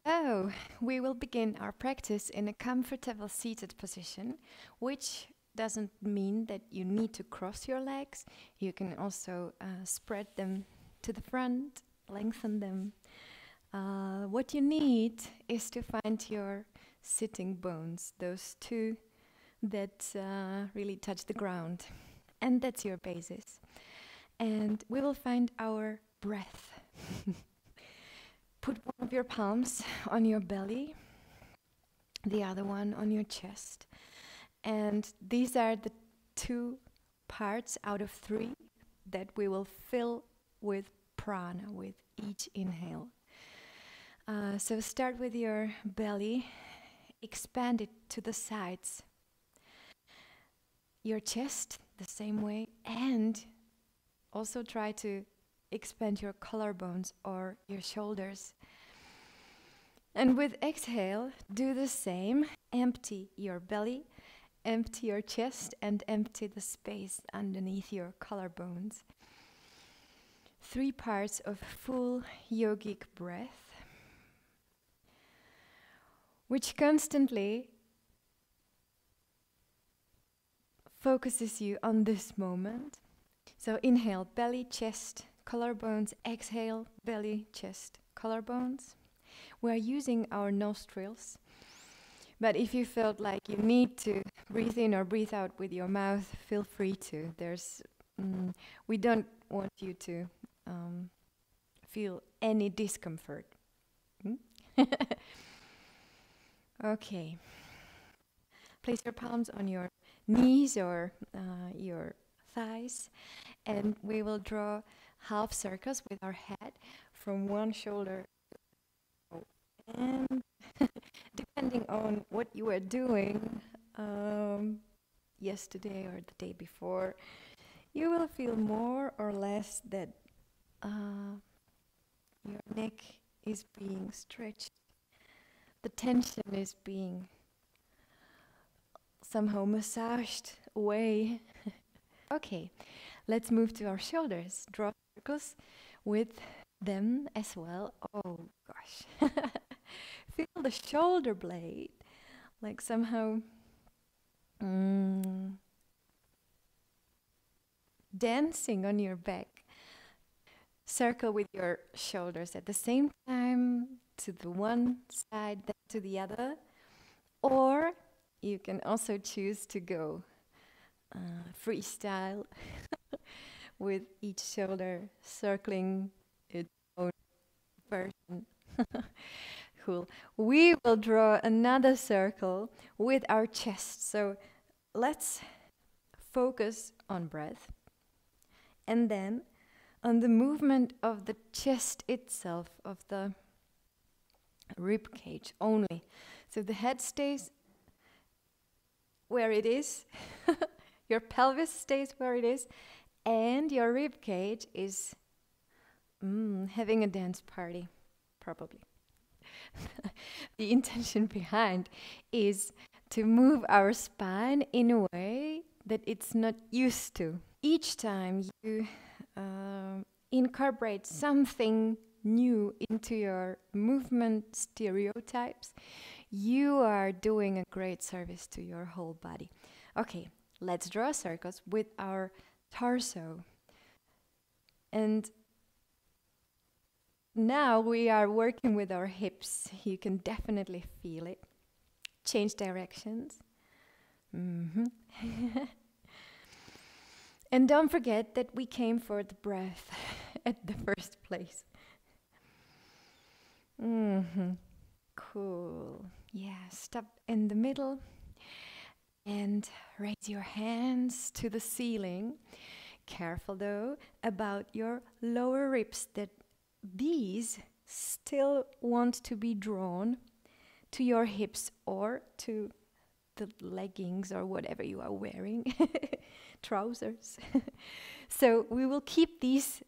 So, we will begin our practice in a comfortable seated position, which doesn't mean that you need to cross your legs. You can also spread them to the front, lengthen them. What you need is to find your sitting bones, those two that really touch the ground. And that's your basis. And we will find our breath. Put one of your palms on your belly, the other one on your chest. And these are the two parts out of three that we will fill with prana with each inhale. So start with your belly, expand it to the sides. Your chest the same way, and also try to expand your collarbones or your shoulders. And with exhale, do the same. Empty your belly, empty your chest, and empty the space underneath your collarbones. 3 parts of full yogic breath, which constantly focuses you on this moment. So inhale, belly, chest, collarbones. Exhale, belly, chest, collarbones. We are using our nostrils, but if you felt like you need to breathe in or breathe out with your mouth, feel free to. We don't want you to feel any discomfort. Okay. Place your palms on your knees or your thighs, and we will draw half circles with our head from one shoulder. And depending on what you were doing yesterday or the day before, you will feel more or less that your neck is being stretched. The tension is being somehow massaged away. Okay, let's move to our shoulders. Draw circles with them as well. Oh gosh. Feel the shoulder blade like somehow dancing on your back. Circle with your shoulders at the same time to the one side, then to the other. Or you can also choose to go freestyle with each shoulder circling its own version. Cool. We will draw another circle with our chest. So let's focus on breath and then on the movement of the chest itself, of the rib cage only. So the head stays where it is, your pelvis stays where it is, and your rib cage is having a dance party, probably. The intention behind is to move our spine in a way that it's not used to. Each time you incorporate something new into your movement stereotypes, you are doing a great service to your whole body. Okay, let's draw circles with our torso. And now we are working with our hips. You can definitely feel it. Change directions. And don't forget that we came for the breath at the first place. Cool. Yeah, stop in the middle and raise your hands to the ceiling. Careful though about your lower ribs, that these still want to be drawn to your hips or to the leggings or whatever you are wearing, trousers. So we will keep these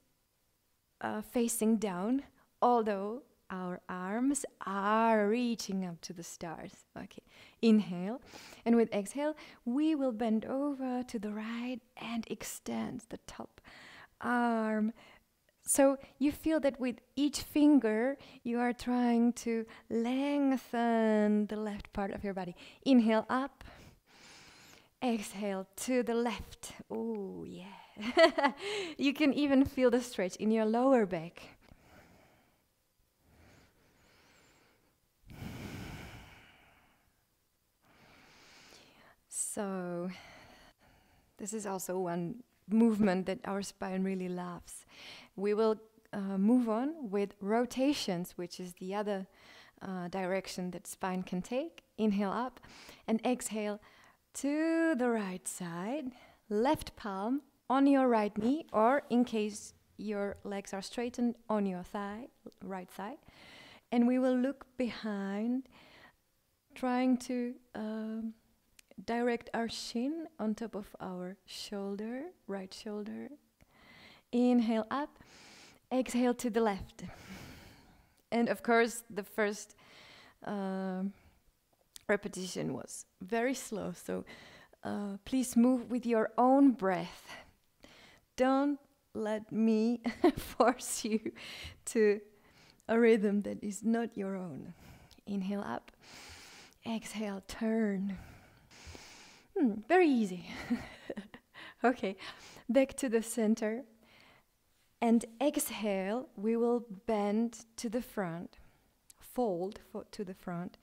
facing down, although our arms are reaching up to the stars. Okay, inhale, and with exhale we will bend over to the right and extend the top arm So you feel that with each finger, you are trying to lengthen the left part of your body. Inhale up. Exhale to the left. Oh, yeah. You can even feel the stretch in your lower back. So, this is also one movement that our spine really loves. We will move on with rotations, which is the other direction that spine can take. Inhale up and exhale to the right side, left palm on your right knee, or in case your legs are straightened, on your thigh, right side. And we will look behind, trying to direct our shin on top of our shoulder, right shoulder. Inhale up, exhale to the left. And of course, the first repetition was very slow, so please move with your own breath. Don't let me force you to a rhythm that is not your own. Inhale up, exhale, turn. Very easy. Okay, back to the center. And exhale, we will bend to the front, fold to the front.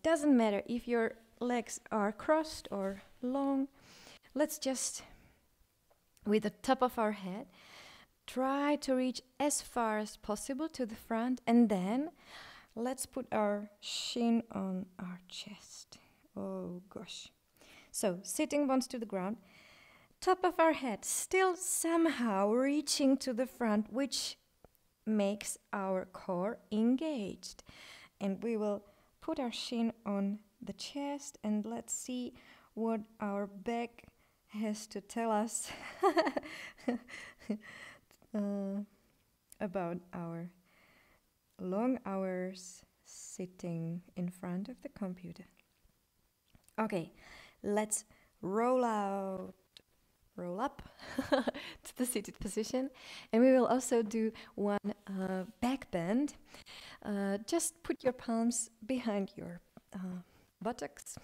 Doesn't matter if your legs are crossed or long. Let's just, with the top of our head, try to reach as far as possible to the front, and then let's put our shin on our chest. Oh gosh. So, sitting bones to the ground, top of our head still somehow reaching to the front, which makes our core engaged. And we will put our shin on the chest, and let's see what our back has to tell us about our long hours sitting in front of the computer. Okay, let's roll up to the seated position, and we will also do one back bend. Just put your palms behind your buttocks.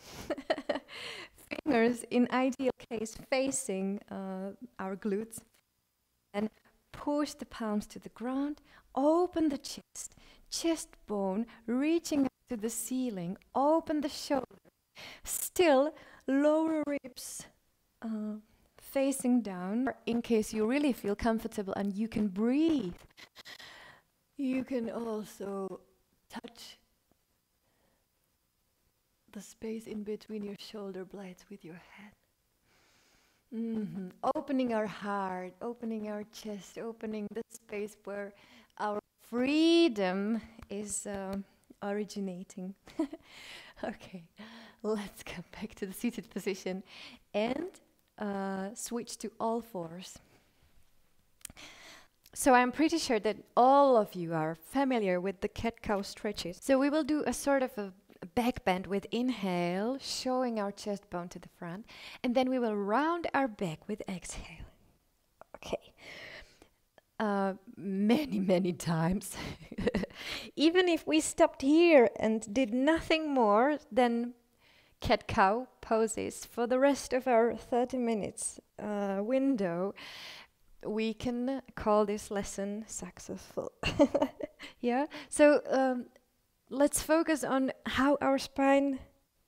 Fingers, in ideal case, facing our glutes, and push the palms to the ground. Open the chest bone reaching up to the ceiling. Open the shoulder. Still, lower ribs facing down. In case you really feel comfortable and you can breathe, you can also touch the space in between your shoulder blades with your head. Opening our heart, opening our chest, opening the space where our freedom is originating. Okay, let's come back to the seated position and switch to all fours. So I'm pretty sure that all of you are familiar with the cat-cow stretches. So we will do a sort of a back bend with inhale, showing our chest bone to the front, and then we will round our back with exhale. Okay. Many times. Even if we stopped here and did nothing more than cat-cow poses for the rest of our 30 minutes window, we can call this lesson successful. Yeah. So let's focus on how our spine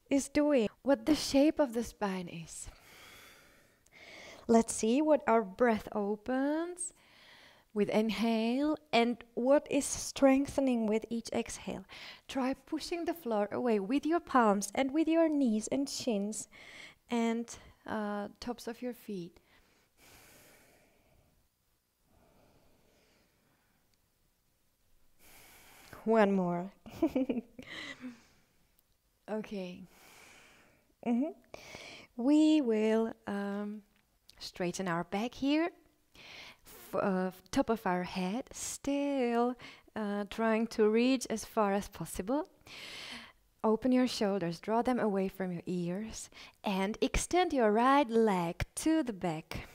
is doing, what the shape of the spine is. Let's see what our breath opens with inhale and what is strengthening with each exhale. Try pushing the floor away with your palms and with your knees and shins and tops of your feet. One more. Okay. We will straighten our back here. Top of our head, still trying to reach as far as possible. Open your shoulders, draw them away from your ears, and extend your right leg to the back.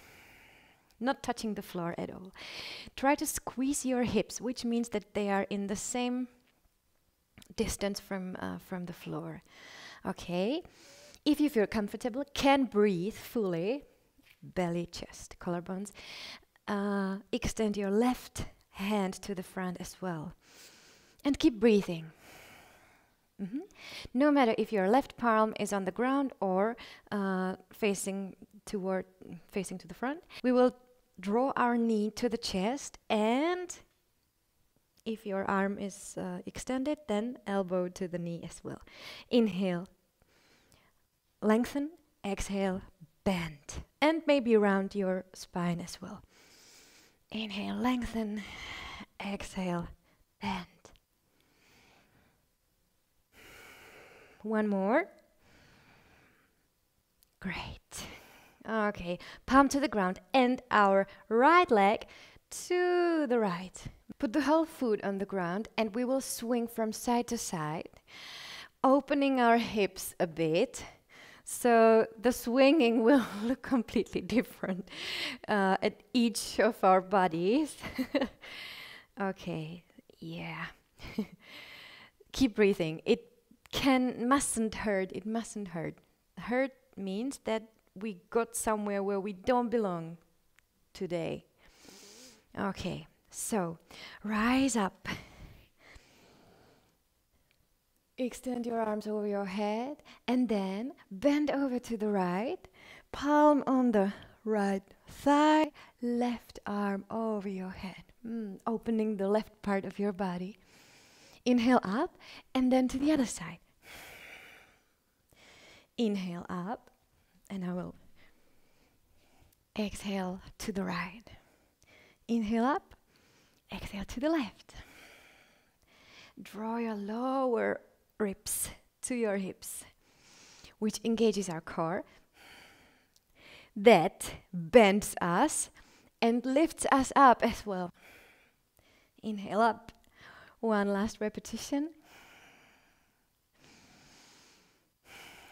not touching the floor at all. Try to squeeze your hips, which means that they are in the same distance from the floor. Okay. If you feel comfortable, can breathe fully, belly, chest, collarbones. Extend your left hand to the front as well. And keep breathing. No matter if your left palm is on the ground or facing to the front, we will draw our knee to the chest, and if your arm is extended, then elbow to the knee as well. Inhale, lengthen, exhale, bend, and maybe round your spine as well. Inhale, lengthen, exhale, bend. One more. Great. Okay, palm to the ground and our right leg to the right. Put the whole foot on the ground and we will swing from side to side, opening our hips a bit. So the swinging will look completely different at each of our bodies. Okay, yeah. Keep breathing. It mustn't hurt. It mustn't hurt. Hurt means that we got somewhere where we don't belong today. Okay, so rise up. Extend your arms over your head and then bend over to the right. Palm on the right thigh, left arm over your head. Opening the left part of your body. Inhale up and then to the other side. Inhale up, and I will exhale to the right. Inhale up, exhale to the left. Draw your lower ribs to your hips, which engages our core. That bends us and lifts us up as well. Inhale up. One last repetition.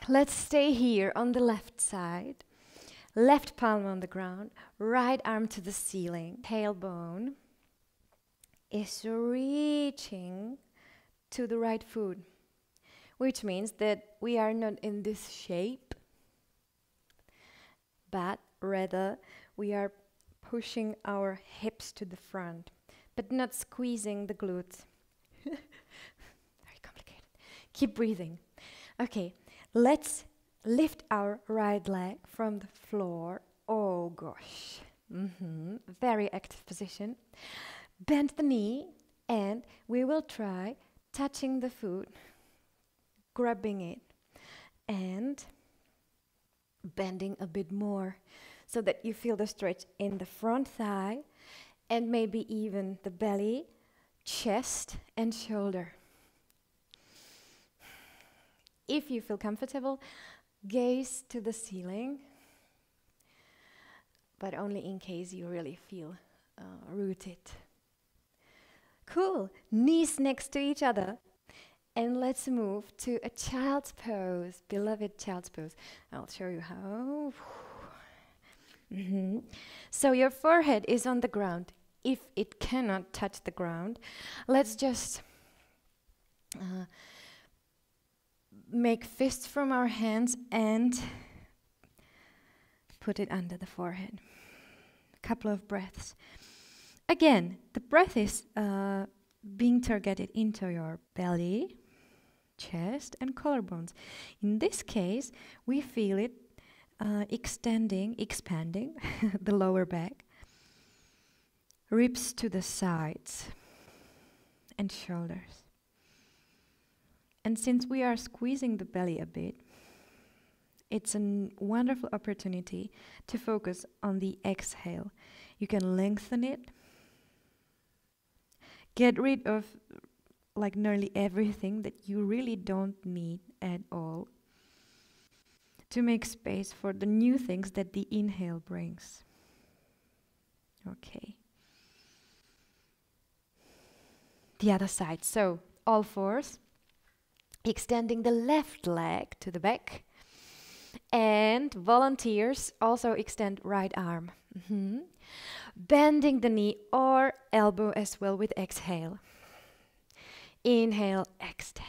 Let's stay here on the left side. Left palm on the ground, right arm to the ceiling. Tailbone is reaching to the right foot, which means that we are not in this shape, but rather we are pushing our hips to the front, but not squeezing the glutes. Very complicated. Keep breathing. Okay, let's lift our right leg from the floor. Oh gosh. Very active position. Bend the knee and we will try touching the foot, grabbing it and bending a bit more so that you feel the stretch in the front thigh and maybe even the belly, chest and shoulder. If you feel comfortable, gaze to the ceiling, but only in case you really feel rooted. Cool. Knees next to each other. And let's move to a child's pose, beloved child's pose. I'll show you how. So your forehead is on the ground. If it cannot touch the ground, let's just make fists from our hands and put it under the forehead. A couple of breaths. Again, the breath is being targeted into your belly, chest and collarbones. In this case, we feel it expanding the lower back, ribs to the sides and shoulders. And since we are squeezing the belly a bit, it's a wonderful opportunity to focus on the exhale. You can lengthen it, get rid of like nearly everything that you really don't need at all, to make space for the new things that the inhale brings. Okay. The other side. So, all fours. Extending the left leg to the back. And volunteers also extend right arm. Bending the knee or elbow as well with exhale. Inhale, extend.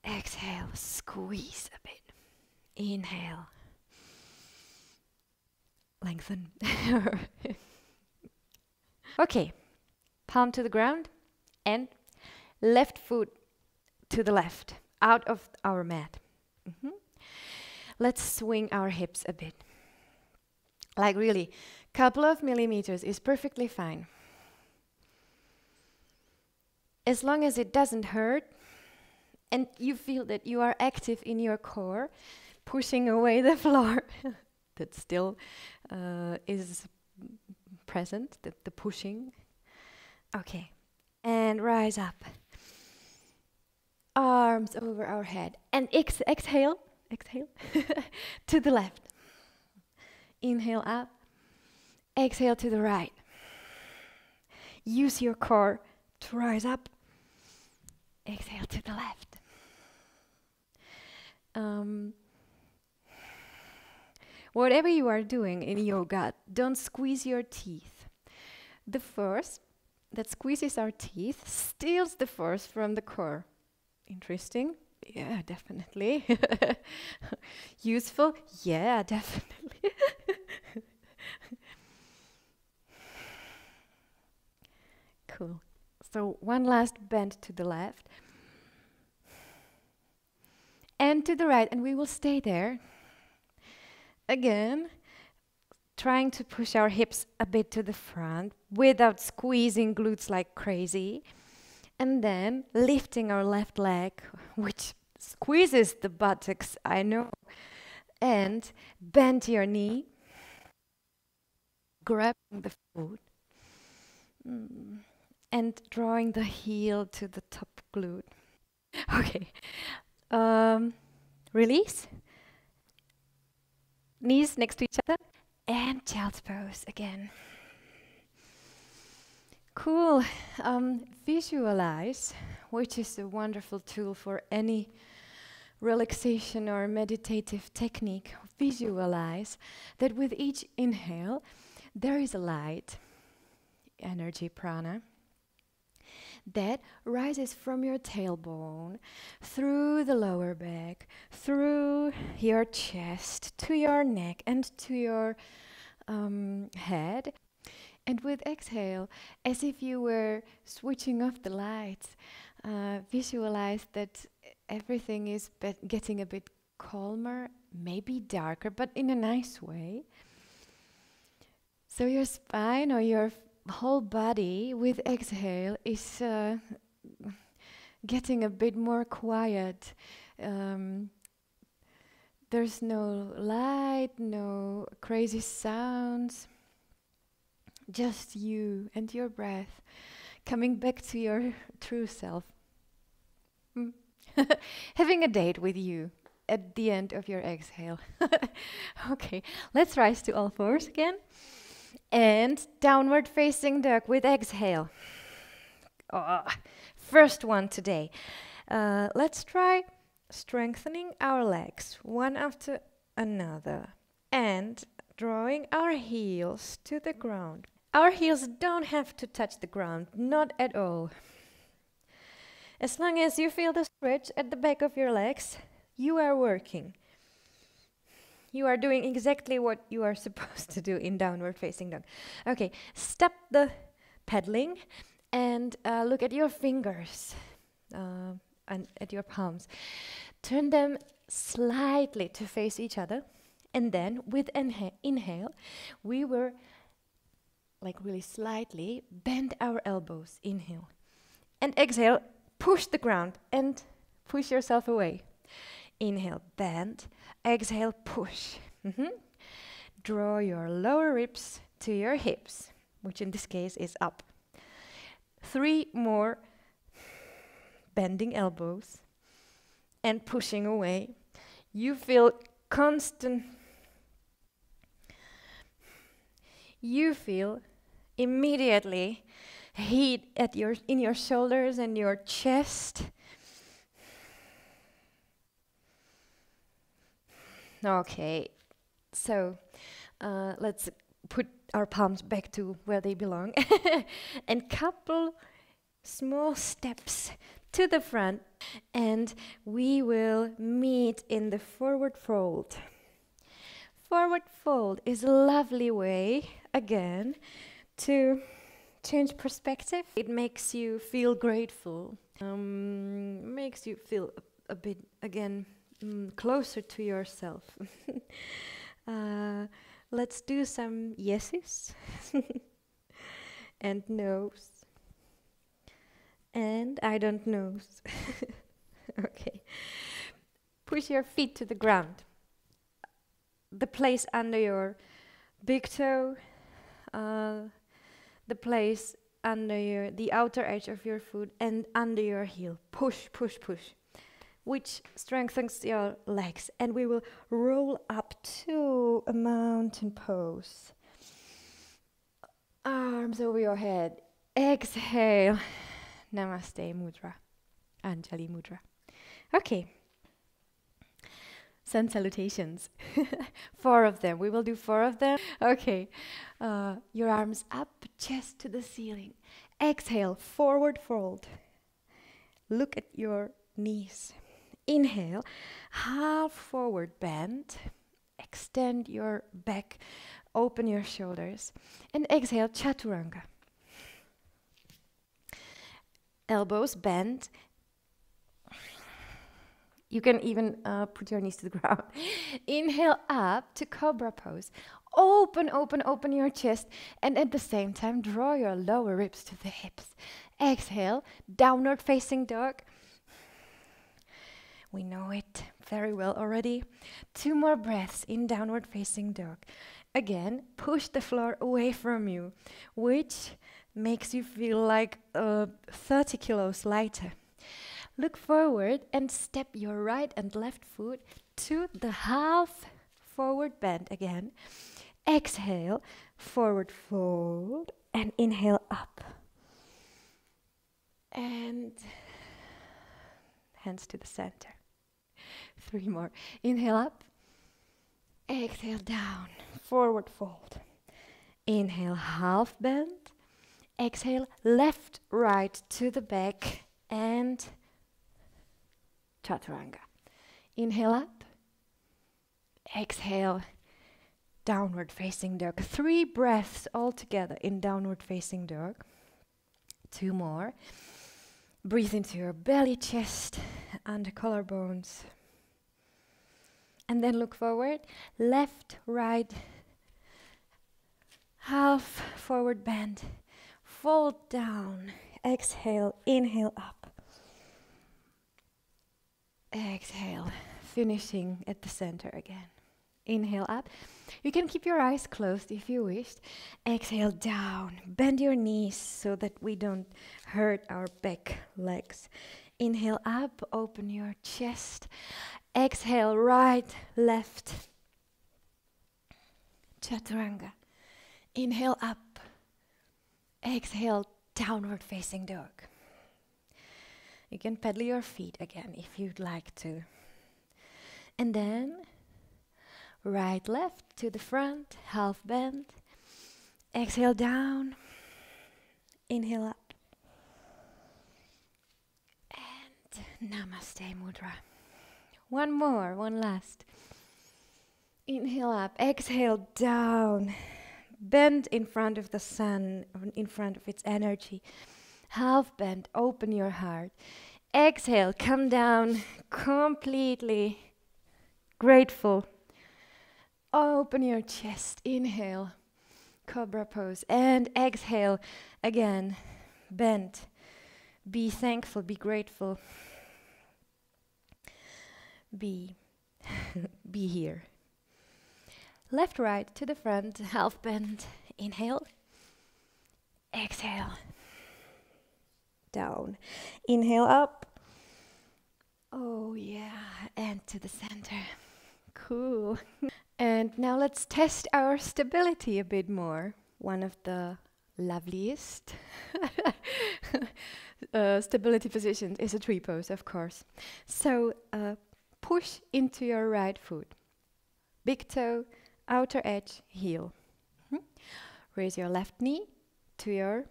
Exhale, squeeze a bit. Inhale, lengthen. Okay, palm to the ground and left foot to the left, out of our mat. Let's swing our hips a bit. Like really, couple of millimeters is perfectly fine. As long as it doesn't hurt and you feel that you are active in your core, pushing away the floor that still is present, the pushing. Okay, and rise up. Arms over our head and exhale to the left. Inhale up, exhale to the right. Use your core to rise up. Exhale to the left. Whatever you are doing in yoga, don't squeeze your teeth. The force that squeezes our teeth steals the force from the core. Interesting? Yeah, definitely. Useful? Yeah, definitely. Cool. So one last bend to the left and to the right, and we will stay there. Again, trying to push our hips a bit to the front without squeezing glutes like crazy. And then lifting our left leg, which squeezes the buttocks, I know. And bend your knee, grabbing the foot, and drawing the heel to the top glute. Okay. Release. Knees next to each other. And child's pose again. Cool. Visualize, which is a wonderful tool for any relaxation or meditative technique. Visualize that with each inhale, there is a light, energy prana, that rises from your tailbone, through the lower back, through your chest, to your neck, and to your head. And with exhale, as if you were switching off the lights, visualize that everything is getting a bit calmer, maybe darker, but in a nice way. So your spine or your whole body with exhale is getting a bit more quiet. There's no light, no crazy sounds. Just you and your breath coming back to your true self. Having a date with you at the end of your exhale. Okay, let's rise to all fours again. And downward facing dog with exhale. First one today. Let's try strengthening our legs one after another and drawing our heels to the ground. Our heels don't have to touch the ground, not at all. As long as you feel the stretch at the back of your legs, you are working. You are doing exactly what you are supposed to do in downward facing dog. Okay, stop the pedaling and look at your fingers and at your palms. Turn them slightly to face each other. And then with inhale, we were like really slightly bend our elbows. Inhale. And exhale, push the ground and push yourself away. Inhale, bend. Exhale, push. Draw your lower ribs to your hips, which in this case is up. 3 more bending elbows and pushing away. You feel constant. You feel immediately heat in your shoulders and your chest. Okay, so let's put our palms back to where they belong. And couple small steps to the front. And we will meet in the forward fold. Forward fold is a lovely way, again, to change perspective. It makes you feel grateful. Makes you feel a bit, again, closer to yourself. Let's do some yeses and no's and I don't knows. Okay. Push your feet to the ground. The place under your big toe, the place under the outer edge of your foot and under your heel. Push, push, push, which strengthens your legs. And we will roll up to a mountain pose. Arms over your head. Exhale. Namasté mudra. Anjali mudra. Okay. Sun salutations. 4 of them. We will do 4 of them. Okay. Your arms up, chest to the ceiling. Exhale, forward fold. Look at your knees. Inhale, half forward bend. Extend your back, open your shoulders. And exhale, chaturanga. Elbows bend. You can even put your knees to the ground. Inhale up to cobra pose. Open, open, open your chest. And at the same time, draw your lower ribs to the hips. Exhale, downward facing dog. We know it very well already. 2 more breaths in downward facing dog. Again, push the floor away from you, which makes you feel like 30 kilos lighter. Look forward and step your right and left foot to the half forward bend again. Exhale, forward fold, and inhale up. And hands to the center. 3 more. Inhale up. Exhale down. Forward fold. Inhale, half bend. Exhale, left, right to the back. And chaturanga. Inhale up. Exhale, downward facing dog. 3 breaths all together in downward facing dog. 2 more. Breathe into your belly, chest, and the collarbones. And then look forward. Left, right, half forward bend. Fold down. Exhale, inhale up. Exhale, finishing at the center again. Inhale up. You can keep your eyes closed if you wish. Exhale down. Bend your knees so that we don't hurt our back legs. Inhale up. Open your chest. Exhale right, left. Chaturanga. Inhale up. Exhale downward facing dog. You can pedal your feet again if you'd like to. And then right, left to the front, half bend. Exhale down. Inhale up. And Namasté mudra. One more, one last. Inhale up, exhale down. Bend in front of the sun, in front of its energy. Half bend, open your heart. Exhale, come down completely grateful. Open your chest, inhale, cobra pose, and exhale again, bend. Be thankful, be grateful. Be here. Left, right to the front, half bend, inhale, exhale, down, inhale up, oh yeah, and to the center, cool. And now let's test our stability a bit more. One of the loveliest stability positions is a tree pose, of course. So push into your right foot. Big toe outer edge, heel. Raise your left knee to your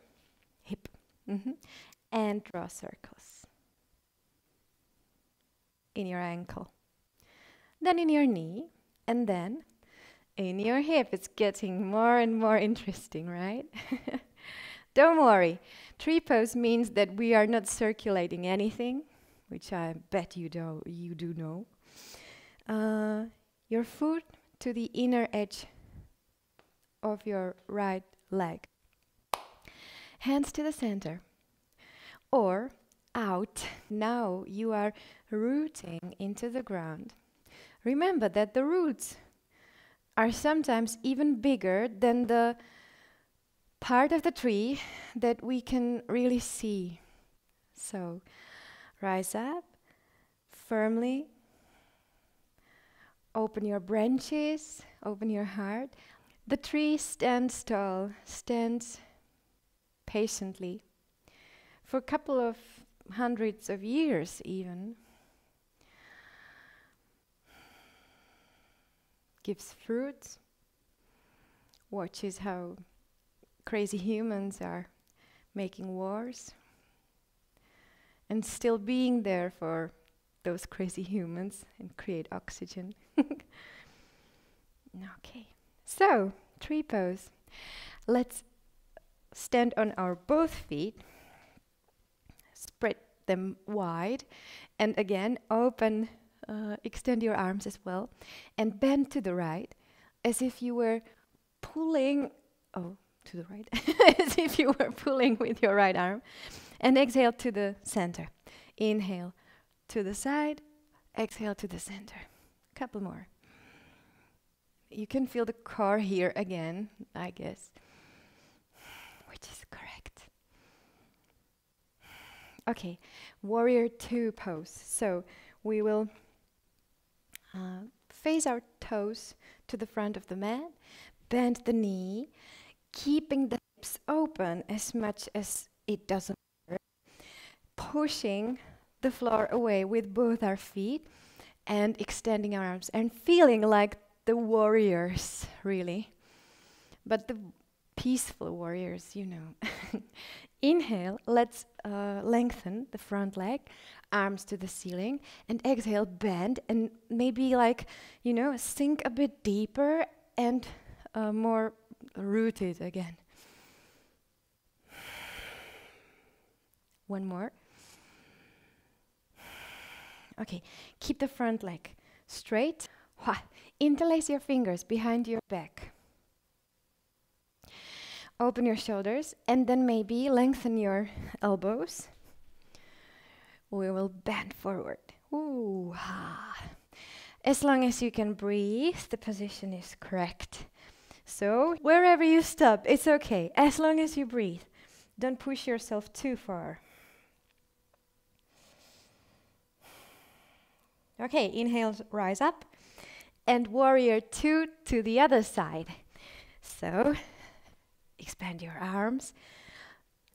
hip. And draw circles in your ankle. Then in your knee, and then in your hip. It's getting more and more interesting, right? Don't worry. Tree pose means that we are not circulating anything, which I bet you do know. Your foot to the inner edge of your right leg. Hands to the center. Or out. Now you are rooting into the ground. Remember that the roots are sometimes even bigger than the part of the tree that we can really see. So rise up firmly. Open your branches, open your heart. The tree stands tall, stands patiently for a couple of hundreds of years even. Gives fruits, watches how crazy humans are making wars, and still being there for those crazy humans and create oxygen. Okay, so tree pose. Let's stand on our both feet, spread them wide, and again open, extend your arms as well, and bend to the right as if you were pulling, to the right, as if you were pulling with your right arm, and exhale to the center. Inhale to the side, exhale to the center. Couple more. You can feel the core here again, I guess, which is correct. Okay, warrior two pose. So we will face our toes to the front of the mat, bend the knee, keeping the hips open as much as it doesn't hurt, pushing the floor away with both our feet and extending our arms and feeling like the warriors, really. But the peaceful warriors, you know. Inhale, let's lengthen the front leg, arms to the ceiling, and exhale, bend, and maybe sink a bit deeper and more rooted again. One more. Okay, keep the front leg straight. Interlace your fingers behind your back. Open your shoulders and then maybe lengthen your elbows. We will bend forward. Ooh, as long as you can breathe, the position is correct. So wherever you stop, it's okay, as long as you breathe. Don't push yourself too far. Okay, inhale, rise up. And warrior two to the other side. So expand your arms,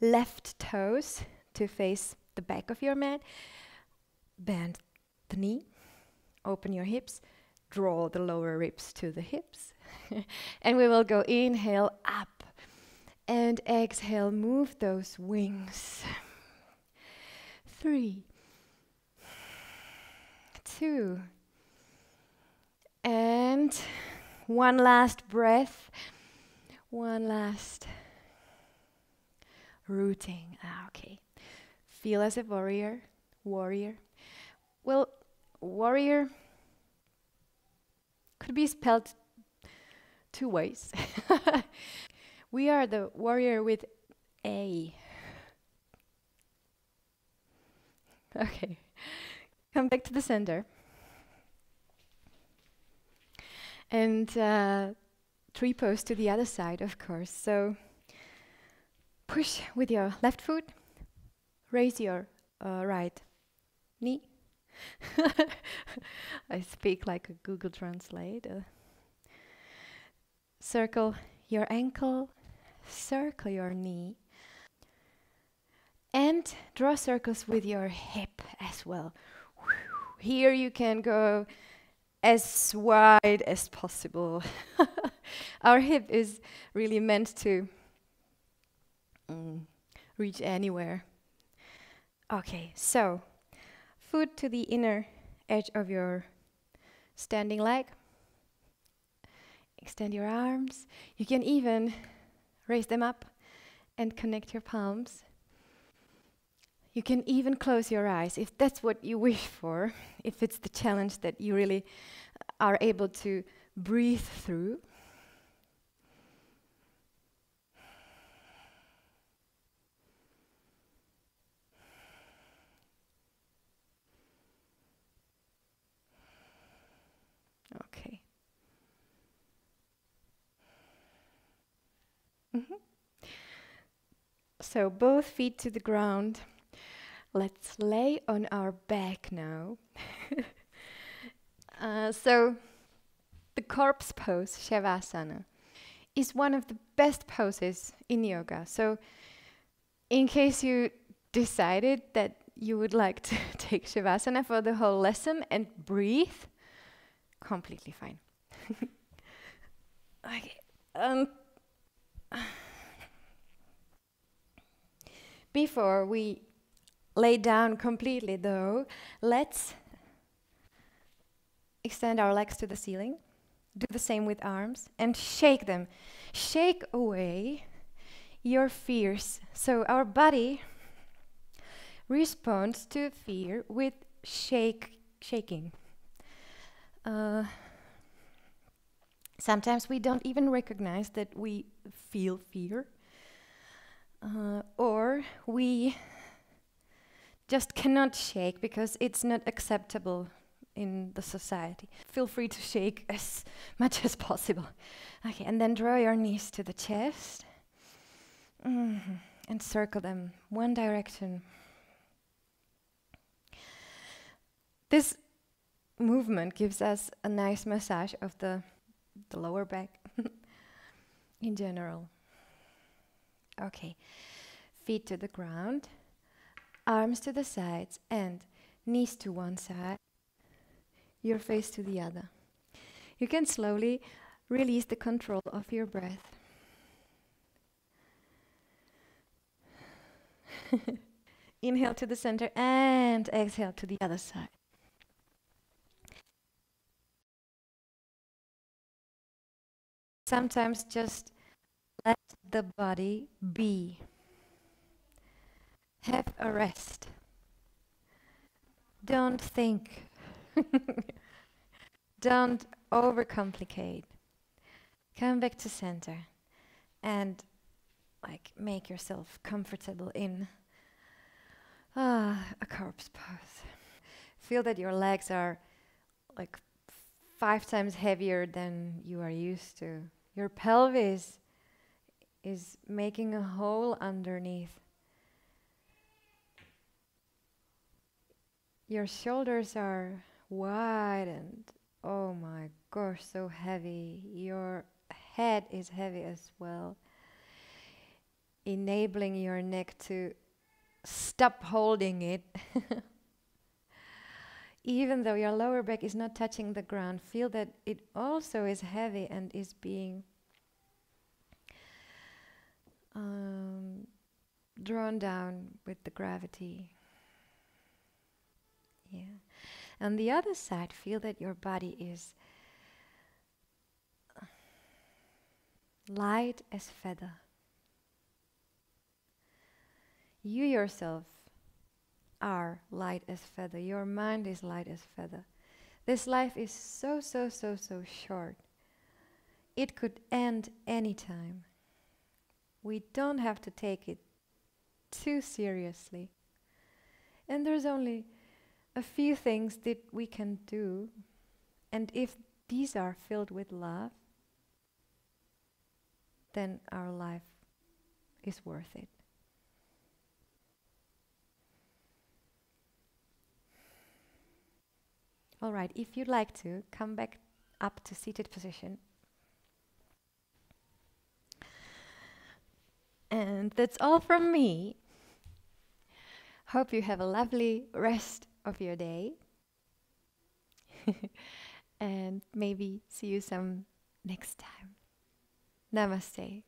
left toes to face the back of your mat, bend the knee, open your hips, draw the lower ribs to the hips, and we will go inhale up, and exhale, move those wings. 3, 2, and one last breath. One last rooting. Okay. Feel as a warrior. Well, warrior could be spelled two ways. We are the warrior with A. Okay. Come back to the center. And tree pose to the other side, of course. So push with your left foot, raise your right knee. I speak like a Google Translate. Circle your ankle, circle your knee, and draw circles with your hip as well. Here you can go as wide as possible. Our hip is really meant to reach anywhere. Okay, so foot to the inner edge of your standing leg. Extend your arms. You can even raise them up and connect your palms. You can even close your eyes if that's what you wish for, if it's the challenge that you really are able to breathe through. Okay. So both feet to the ground. Let's lay on our back now. So the corpse pose, Shavasana, is one of the best poses in yoga. So in case you decided that you would like to take Shavasana for the whole lesson and breathe, completely fine. Okay. Before we lay down completely though, let's extend our legs to the ceiling. Do the same with arms and shake them. Shake away your fears. So our body responds to fear with shaking. Sometimes we don't even recognize that we feel fear. Or we just cannot shake because it's not acceptable in the society. Feel free to shake as much as possible. Okay, and then draw your knees to the chest. And circle them one direction. This movement gives us a nice massage of the lower back in general. Okay, feet to the ground, arms to the sides and knees to one side, your face to the other. You can slowly release the control of your breath. Inhale to the center and exhale to the other side. Sometimes just let the body be. Have a rest. Don't think. Don't overcomplicate. Come back to center and make yourself comfortable in a corpse pose. Feel that your legs are 5 times heavier than you are used to. Your pelvis is making a hole underneath. Your shoulders are wide and oh my gosh, so heavy. Your head is heavy as well, enabling your neck to stop holding it. Even though your lower back is not touching the ground, feel that it also is heavy and is being drawn down with the gravity. Yeah. On the other side, feel that your body is light as feather. You yourself are light as feather. Your mind is light as feather. This life is so short. It could end anytime. We don't have to take it too seriously. And there's only a few things that we can do. And if these are filled with love, then our life is worth it. All right, if you'd like to, come back up to seated position. And that's all from me. Hope you have a lovely rest of your day. and maybe see you some next time. Namaste.